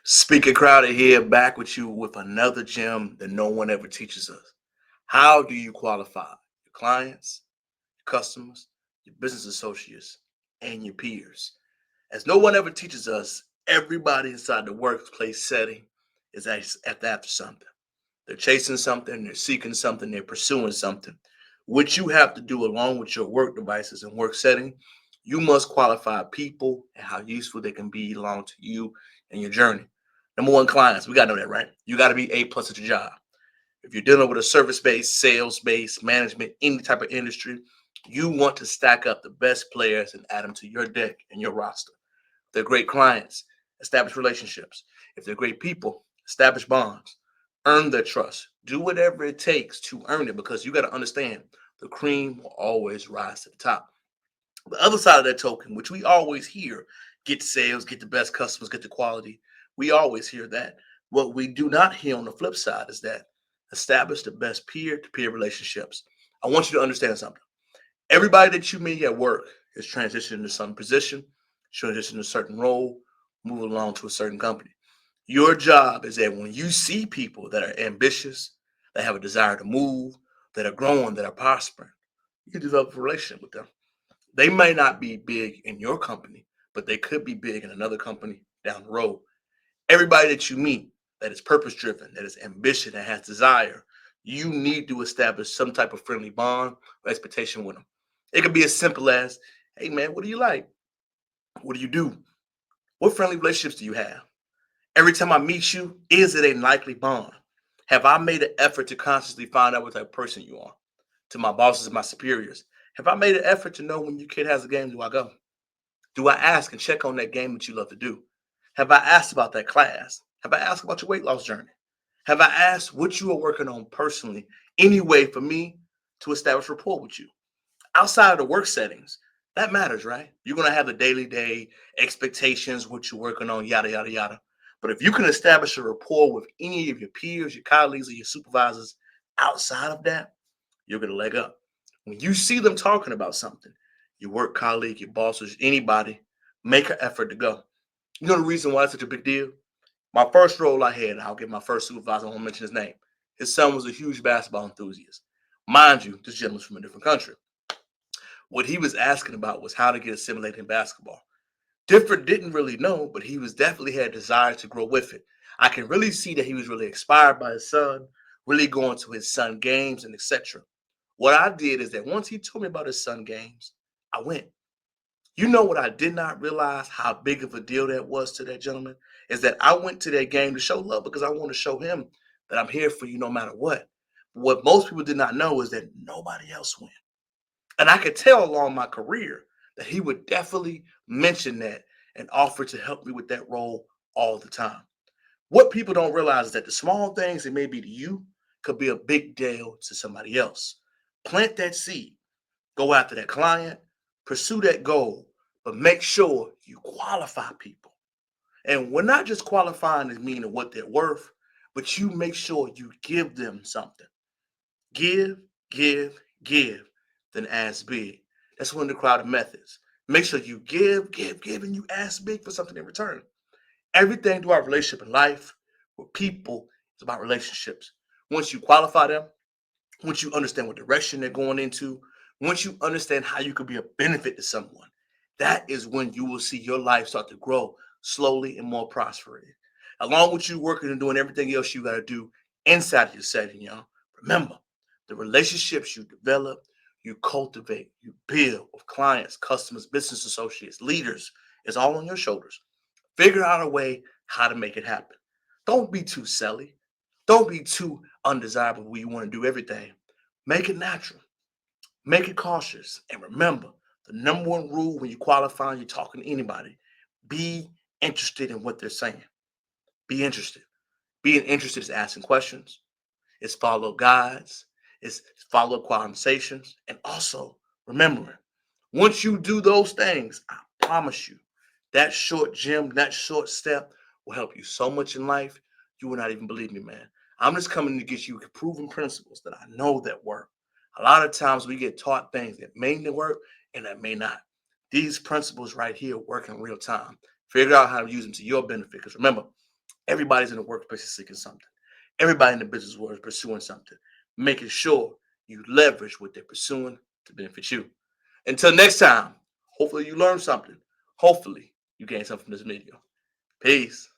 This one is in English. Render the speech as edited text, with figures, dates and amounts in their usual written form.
Speaker Crowder here, back with you with another gem that no one ever teaches us. How do you qualify your clients, your customers, your business associates, and your peers? As no one ever teaches us, everybody inside the workplace setting is after something. They're chasing something, they're seeking something, they're pursuing something. What you have to do along with your work devices and work setting, you must qualify people and how useful they can be along to you and your journey. Number one, clients. We got to know that, right? You got to be A plus at your job. If you're dealing with a service-based, sales-based, management, any type of industry, you want to stack up the best players and add them to your deck and your roster. If they're great clients, establish relationships. If they're great people, establish bonds. Earn their trust. Do whatever it takes to earn it because you got to understand the cream will always rise to the top. The other side of that token, which we always hear, get sales, get the best customers, get the quality. We always hear that. What we do not hear on the flip side is that establish the best peer to peer relationships. I want you to understand something. Everybody that you meet at work is transitioning to some position, transitioning to a certain role, moving along to a certain company. Your job is that when you see people that are ambitious, that have a desire to move, that are growing, that are prospering, you develop a relationship with them. They may not be big in your company, but they could be big in another company down the road. Everybody that you meet that is purpose driven, that is ambition, that has desire, you need to establish some type of friendly bond or expectation with them. It could be as simple as, hey man, what do you like? What do you do? What friendly relationships do you have? Every time I meet you, is it a likely bond? Have I made an effort to consciously find out what type of person you are? To my bosses and my superiors, have I made an effort to know when your kid has a game, do I go? Do I ask and check on that game that you love to do? Have I asked about that class? Have I asked about your weight loss journey? Have I asked what you are working on personally? Any way for me to establish rapport with you? Outside of the work settings, that matters, right? You're going to have the daily day expectations, what you're working on, yada, yada, yada. But if you can establish a rapport with any of your peers, your colleagues, or your supervisors outside of that, you're going to leg up. When you see them talking about something, your work colleague, your bosses, anybody, make an effort to go. You know the reason why it's such a big deal? My first role I had, I'll get my first supervisor, I won't mention his name. His son was a huge basketball enthusiast. Mind you, this gentleman's from a different country. What he was asking about was how to get assimilated in basketball. Different didn't really know, but he was definitely had desire to grow with it. I can really see that he was really inspired by his son, really going to his son games and etc. What I did is that once he told me about his son games, I went. You know what I did not realize how big of a deal that was to that gentleman is that I went to that game to show love because I want to show him that I'm here for you no matter what. What most people did not know is that nobody else went. And I could tell along my career that he would definitely mention that and offer to help me with that role all the time. What people don't realize is that the small things that may be to you could be a big deal to somebody else. Plant that seed, go after that client, pursue that goal, but make sure you qualify people. And we're not just qualifying as meaning what they're worth, but you make sure you give them something. Give, give, give, then ask big. That's one of the crowded methods. Make sure you give, give, give, and you ask big for something in return. Everything to our relationship in life with people is about relationships. Once you qualify them, once you understand what direction they're going into, once you understand how you could be a benefit to someone, that is when you will see your life start to grow slowly and more prosperous. Along with you working and doing everything else you got to do inside of your setting, y'all. Remember, the relationships you develop, you cultivate, you build with clients, customers, business associates, leaders, is all on your shoulders. Figure out a way how to make it happen. Don't be too silly. Don't be too undesirable where you want to do everything. Make it natural. Make it cautious. And remember, the number one rule when you qualify and you're talking to anybody, be interested in what they're saying. Be interested. Being interested is asking questions, it's follow guides, it's follow conversations, and also remembering. Once you do those things, I promise you, that short gym, that short step will help you so much in life. You will not even believe me, man. I'm just coming to get you proven principles that I know that work. A lot of times we get taught things that may work and that may not. These principles right here work in real time. Figure out how to use them to your benefit. Because remember, Everybody's in the workplace is seeking something. Everybody in the business world is pursuing something, making sure you leverage what they're pursuing to benefit you. Until next time, hopefully you learned something. Hopefully you gained something from this video. Peace.